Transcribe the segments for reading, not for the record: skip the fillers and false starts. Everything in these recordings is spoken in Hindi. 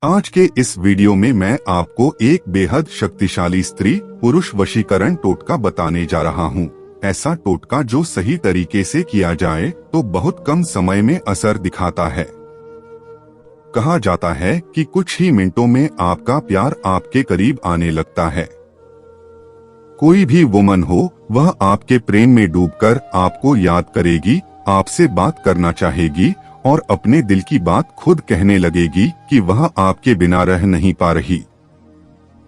आज के इस वीडियो में मैं आपको एक बेहद शक्तिशाली स्त्री पुरुष वशीकरण टोटका बताने जा रहा हूँ। ऐसा टोटका जो सही तरीके से किया जाए तो बहुत कम समय में असर दिखाता है। कहा जाता है कि कुछ ही मिनटों में आपका प्यार आपके करीब आने लगता है। कोई भी वुमन हो, वह आपके प्रेम में डूबकर आपको याद करेगी, आपसे बात करना चाहेगी और अपने दिल की बात खुद कहने लगेगी कि वह आपके बिना रह नहीं पा रही।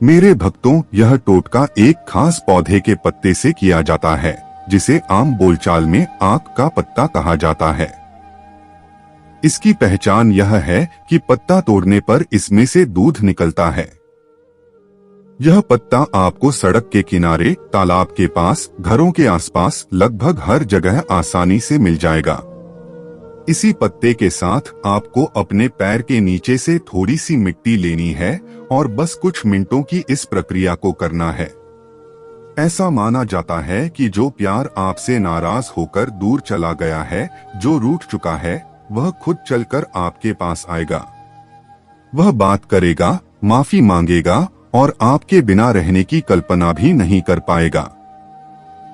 मेरे भक्तों, यह टोटका एक खास पौधे के पत्ते से किया जाता है, जिसे आम बोलचाल में आक का पत्ता कहा जाता है। इसकी पहचान यह है कि पत्ता तोड़ने पर इसमें से दूध निकलता है। यह पत्ता आपको सड़क के किनारे, तालाब के पास, घरों के आसपास लगभग हर जगह आसानी से मिल जाएगा। इसी पत्ते के साथ आपको अपने पैर के नीचे से थोड़ी सी मिट्टी लेनी है और बस कुछ मिनटों की इस प्रक्रिया को करना है। ऐसा माना जाता है कि जो प्यार आपसे नाराज होकर दूर चला गया है, जो रूठ चुका है, वह खुद चलकर आपके पास आएगा। वह बात करेगा, माफी मांगेगा और आपके बिना रहने की कल्पना भी नहीं कर पाएगा।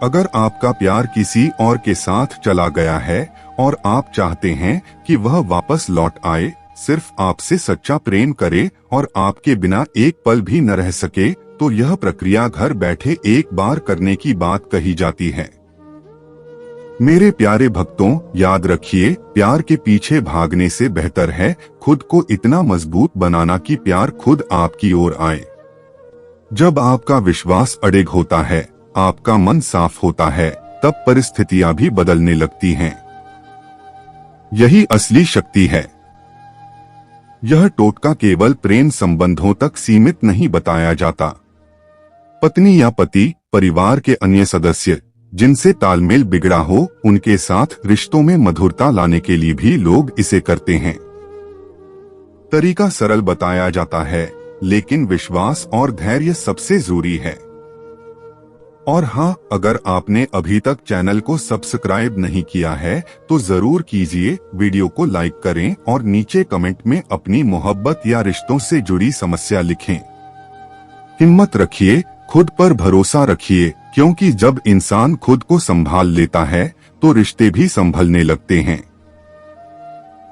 अगर आपका प्यार किसी और के साथ चला गया है और आप चाहते हैं कि वह वापस लौट आए, सिर्फ आपसे सच्चा प्रेम करे और आपके बिना एक पल भी न रह सके, तो यह प्रक्रिया घर बैठे एक बार करने की बात कही जाती है। मेरे प्यारे भक्तों, याद रखिए, प्यार के पीछे भागने से बेहतर है खुद को इतना मजबूत बनाना कि प्यार खुद आपकी ओर आए। जब आपका विश्वास अडिग होता है, आपका मन साफ होता है, तब परिस्थितियां भी बदलने लगती हैं। यही असली शक्ति है। यह टोटका केवल प्रेम संबंधों तक सीमित नहीं बताया जाता। पत्नी या पति, परिवार के अन्य सदस्य जिनसे तालमेल बिगड़ा हो, उनके साथ रिश्तों में मधुरता लाने के लिए भी लोग इसे करते हैं। तरीका सरल बताया जाता है, लेकिन विश्वास और धैर्य सबसे जरूरी है। और हाँ, अगर आपने अभी तक चैनल को सब्सक्राइब नहीं किया है तो जरूर कीजिए, वीडियो को लाइक करें और नीचे कमेंट में अपनी मोहब्बत या रिश्तों से जुड़ी समस्या लिखें। हिम्मत रखिए, खुद पर भरोसा रखिए, क्योंकि जब इंसान खुद को संभाल लेता है तो रिश्ते भी संभलने लगते हैं।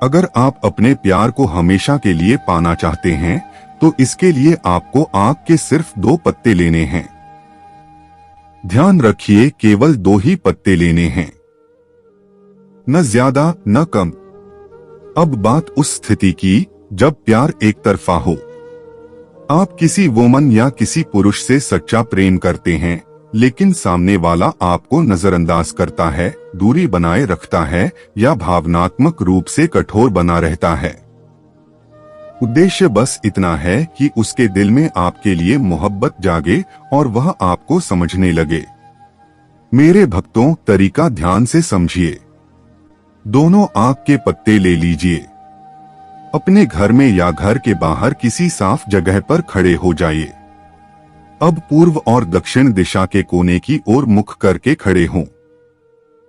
अगर आप अपने प्यार को हमेशा के लिए पाना चाहते हैं तो इसके लिए आपको आक के सिर्फ 2 पत्ते लेने हैं। ध्यान रखिए, केवल 2 ही पत्ते लेने हैं, न ज्यादा न कम। अब बात उस स्थिति की जब प्यार एक तरफा हो। आप किसी वुमन या किसी पुरुष से सच्चा प्रेम करते हैं, लेकिन सामने वाला आपको नजरअंदाज करता है, दूरी बनाए रखता है या भावनात्मक रूप से कठोर बना रहता है। उद्देश्य बस इतना है कि उसके दिल में आपके लिए मोहब्बत जागे और वह आपको समझने लगे। मेरे भक्तों, तरीका ध्यान से समझिए। दोनों आक के पत्ते ले लीजिए। अपने घर में या घर के बाहर किसी साफ जगह पर खड़े हो जाइए। अब पूर्व और दक्षिण दिशा के कोने की ओर मुख करके खड़े हों।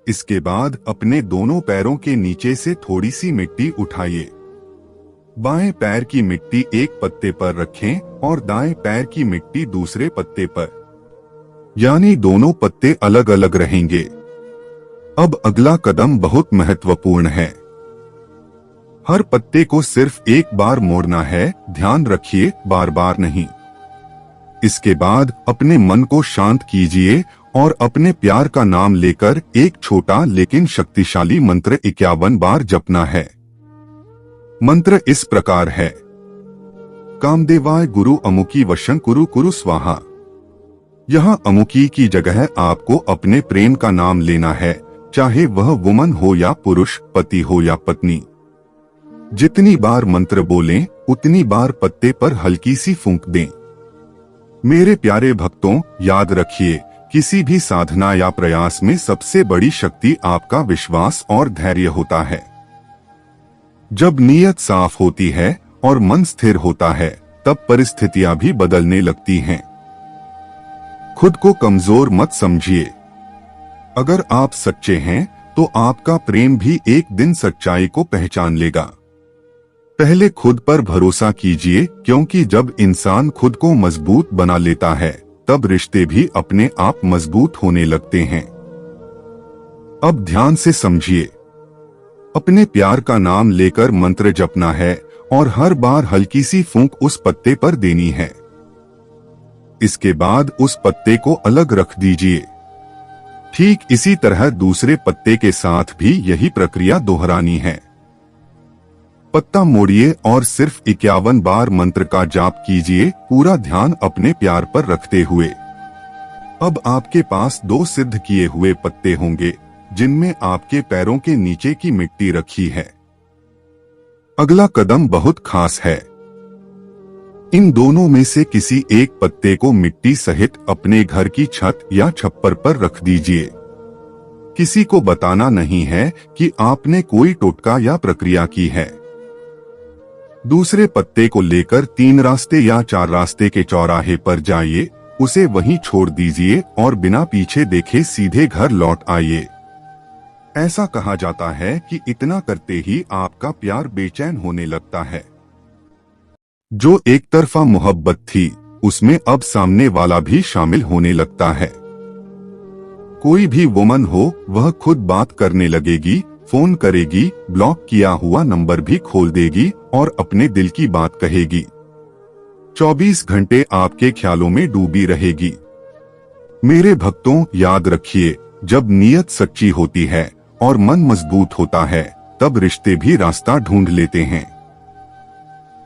इसके बाद अपने दोनों पैरों के नीचे से थोड़ी सी मिट्टी उठाइए। बाएं पैर की मिट्टी एक पत्ते पर रखें और दाएं पैर की मिट्टी दूसरे पत्ते पर, यानी दोनों पत्ते अलग अलग रहेंगे। अब अगला कदम बहुत महत्वपूर्ण है। हर पत्ते को सिर्फ एक बार मोड़ना है, ध्यान रखिए, बार बार नहीं। इसके बाद अपने मन को शांत कीजिए और अपने प्यार का नाम लेकर एक छोटा लेकिन शक्तिशाली मंत्र 51 बार जपना है। मंत्र इस प्रकार है: कामदेवाय गुरु अमुकी वशं कुरु कुरु स्वाहा। यहाँ अमुकी की जगह आपको अपने प्रेम का नाम लेना है, चाहे वह वुमन हो या पुरुष, पति हो या पत्नी। जितनी बार मंत्र बोलें, उतनी बार पत्ते पर हल्की सी फूंक दें। मेरे प्यारे भक्तों, याद रखिए, किसी भी साधना या प्रयास में सबसे बड़ी शक्ति आपका विश्वास और धैर्य होता है। जब नीयत साफ होती है और मन स्थिर होता है, तब परिस्थितियां भी बदलने लगती हैं। खुद को कमजोर मत समझिए। अगर आप सच्चे हैं तो आपका प्रेम भी एक दिन सच्चाई को पहचान लेगा। पहले खुद पर भरोसा कीजिए, क्योंकि जब इंसान खुद को मजबूत बना लेता है तब रिश्ते भी अपने आप मजबूत होने लगते हैं। अब ध्यान से समझिए। अपने प्यार का नाम लेकर मंत्र जपना है और हर बार हल्की सी फूंक उस पत्ते पर देनी है। इसके बाद उस पत्ते को अलग रख दीजिए। ठीक इसी तरह दूसरे पत्ते के साथ भी यही प्रक्रिया दोहरानी है। पत्ता मोड़िए और सिर्फ 51 बार मंत्र का जाप कीजिए, पूरा ध्यान अपने प्यार पर रखते हुए। अब आपके पास 2 सिद्ध किए हुए पत्ते होंगे, जिनमें आपके पैरों के नीचे की मिट्टी रखी है। अगला कदम बहुत खास है। इन दोनों में से किसी एक पत्ते को मिट्टी सहित अपने घर की छत या छप्पर पर रख दीजिए। किसी को बताना नहीं है कि आपने कोई टोटका या प्रक्रिया की है। दूसरे पत्ते को लेकर 3 रास्ते या 4 रास्ते के चौराहे पर जाइए, उसे वहीं छोड़ दीजिए और बिना पीछे देखे सीधे घर लौट आइए। ऐसा कहा जाता है कि इतना करते ही आपका प्यार बेचैन होने लगता है। जो एक तरफा मोहब्बत थी, उसमें अब सामने वाला भी शामिल होने लगता है। कोई भी वुमन हो, वह खुद बात करने लगेगी, फोन करेगी, ब्लॉक किया हुआ नंबर भी खोल देगी और अपने दिल की बात कहेगी। 24 घंटे आपके ख्यालों में डूबी रहेगी। मेरे भक्तों, याद रखिए, जब नीयत सच्ची होती है और मन मजबूत होता है, तब रिश्ते भी रास्ता ढूंढ लेते हैं।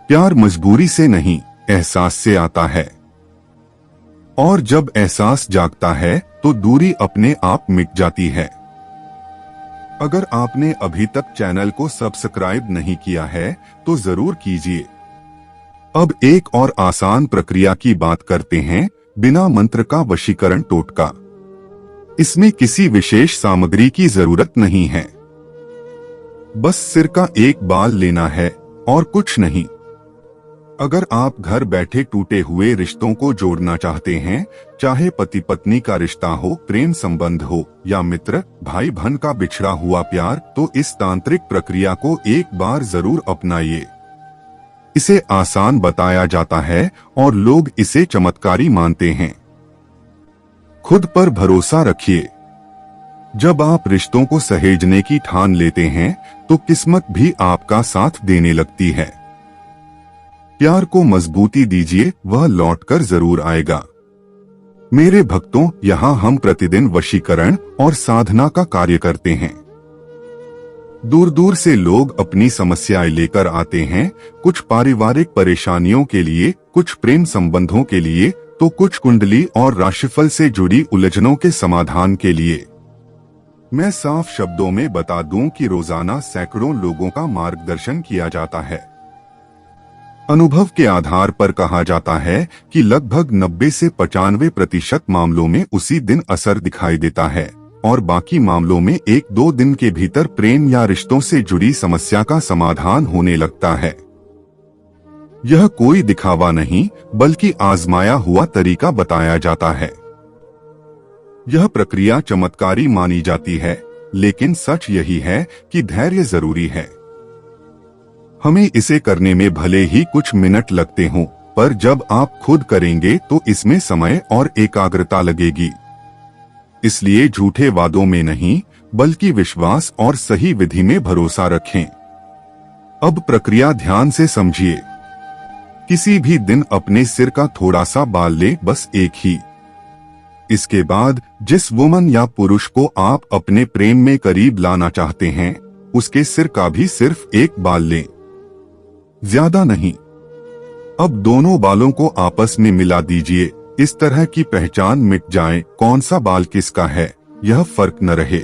प्यार मजबूरी से नहीं, एहसास से आता है। और जब एहसास जागता है तो दूरी अपने आप मिट जाती है। अगर आपने अभी तक चैनल को सब्सक्राइब नहीं किया है तो जरूर कीजिए। अब एक और आसान प्रक्रिया की बात करते हैं, बिना मंत्र का वशीकरण टोटका। इसमें किसी विशेष सामग्री की जरूरत नहीं है। बस सिर का एक बाल लेना है और कुछ नहीं। अगर आप घर बैठे टूटे हुए रिश्तों को जोड़ना चाहते हैं, चाहे पति पत्नी का रिश्ता हो, प्रेम संबंध हो या मित्र भाई बहन का बिछड़ा हुआ प्यार, तो इस तांत्रिक प्रक्रिया को एक बार जरूर अपनाइए। इसे आसान बताया जाता है और लोग इसे चमत्कारी मानते हैं। खुद पर भरोसा रखिए। जब आप रिश्तों को सहेजने की ठान लेते हैं तो किस्मत भी आपका साथ देने लगती है। प्यार को मजबूती दीजिए, वह लौटकर जरूर आएगा। मेरे भक्तों, यहाँ हम प्रतिदिन वशीकरण और साधना का कार्य करते हैं। दूर दूर से लोग अपनी समस्याएं लेकर आते हैं, कुछ पारिवारिक परेशानियों के लिए, कुछ प्रेम संबंधों के लिए, तो कुछ कुंडली और राशिफल से जुड़ी उलझनों के समाधान के लिए। मैं साफ शब्दों में बता दूं कि रोजाना सैकड़ों लोगों का मार्गदर्शन किया जाता है। अनुभव के आधार पर कहा जाता है कि लगभग 90 से 95% मामलों में उसी दिन असर दिखाई देता है और बाकी मामलों में 1-2 दिन के भीतर प्रेम या रिश्तों से जुड़ी समस्या का समाधान होने लगता है। यह कोई दिखावा नहीं, बल्कि आजमाया हुआ तरीका बताया जाता है। यह प्रक्रिया चमत्कारी मानी जाती है, लेकिन सच यही है कि धैर्य जरूरी है। हमें इसे करने में भले ही कुछ मिनट लगते हों, पर जब आप खुद करेंगे तो इसमें समय और एकाग्रता लगेगी। इसलिए झूठे वादों में नहीं, बल्कि विश्वास और सही विधि में भरोसा रखें। अब प्रक्रिया ध्यान से समझिए। किसी भी दिन अपने सिर का थोड़ा सा बाल लें, बस एक ही। इसके बाद जिस वुमन या पुरुष को आप अपने प्रेम में करीब लाना चाहते हैं, उसके सिर का भी सिर्फ एक बाल लें, ज्यादा नहीं। अब दोनों बालों को आपस में मिला दीजिए, इस तरह की पहचान मिट जाए कौन सा बाल किसका है, यह फर्क न रहे।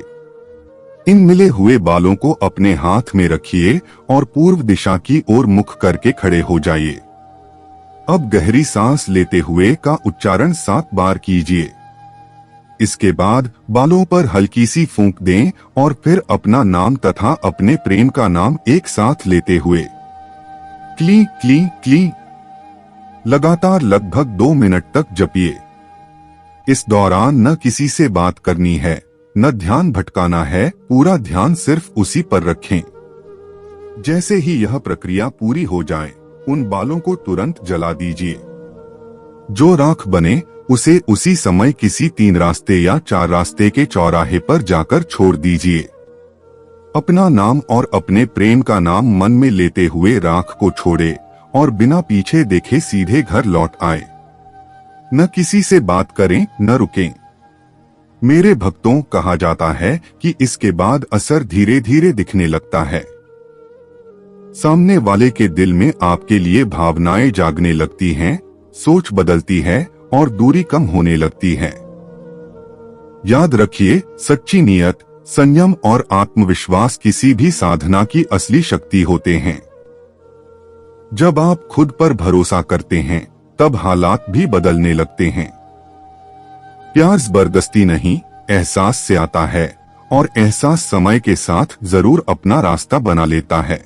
इन मिले हुए बालों को अपने हाथ में रखिए और पूर्व दिशा की ओर मुख करके खड़े हो जाइए। अब गहरी सांस लेते हुए का उच्चारण 7 बार कीजिए। इसके बाद बालों पर हल्की सी फूंक दें और फिर अपना नाम तथा अपने प्रेम का नाम एक साथ लेते हुए क्ली क्ली क्ली लगातार लगभग 2 मिनट तक जपिए। इस दौरान न किसी से बात करनी है, न ध्यान भटकाना है, पूरा ध्यान सिर्फ उसी पर रखें। जैसे ही यह प्रक्रिया पूरी हो जाए, उन बालों को तुरंत जला दीजिए। जो राख बने उसे उसी समय किसी 3 रास्ते या 4 रास्ते के चौराहे पर जाकर छोड़ दीजिए। अपना नाम और अपने प्रेम का नाम मन में लेते हुए राख को छोड़े और बिना पीछे देखे सीधे घर लौट आए। न किसी से बात करें, न रुकें। मेरे भक्तों, कहा जाता है कि इसके बाद असर धीरे धीरे दिखने लगता है। सामने वाले के दिल में आपके लिए भावनाएं जागने लगती हैं, सोच बदलती है और दूरी कम होने लगती है। याद रखिए, सच्ची नियत, संयम और आत्मविश्वास किसी भी साधना की असली शक्ति होते हैं। जब आप खुद पर भरोसा करते हैं, तब हालात भी बदलने लगते हैं। प्यार जबरदस्ती नहीं, एहसास से आता है और एहसास समय के साथ जरूर अपना रास्ता बना लेता है।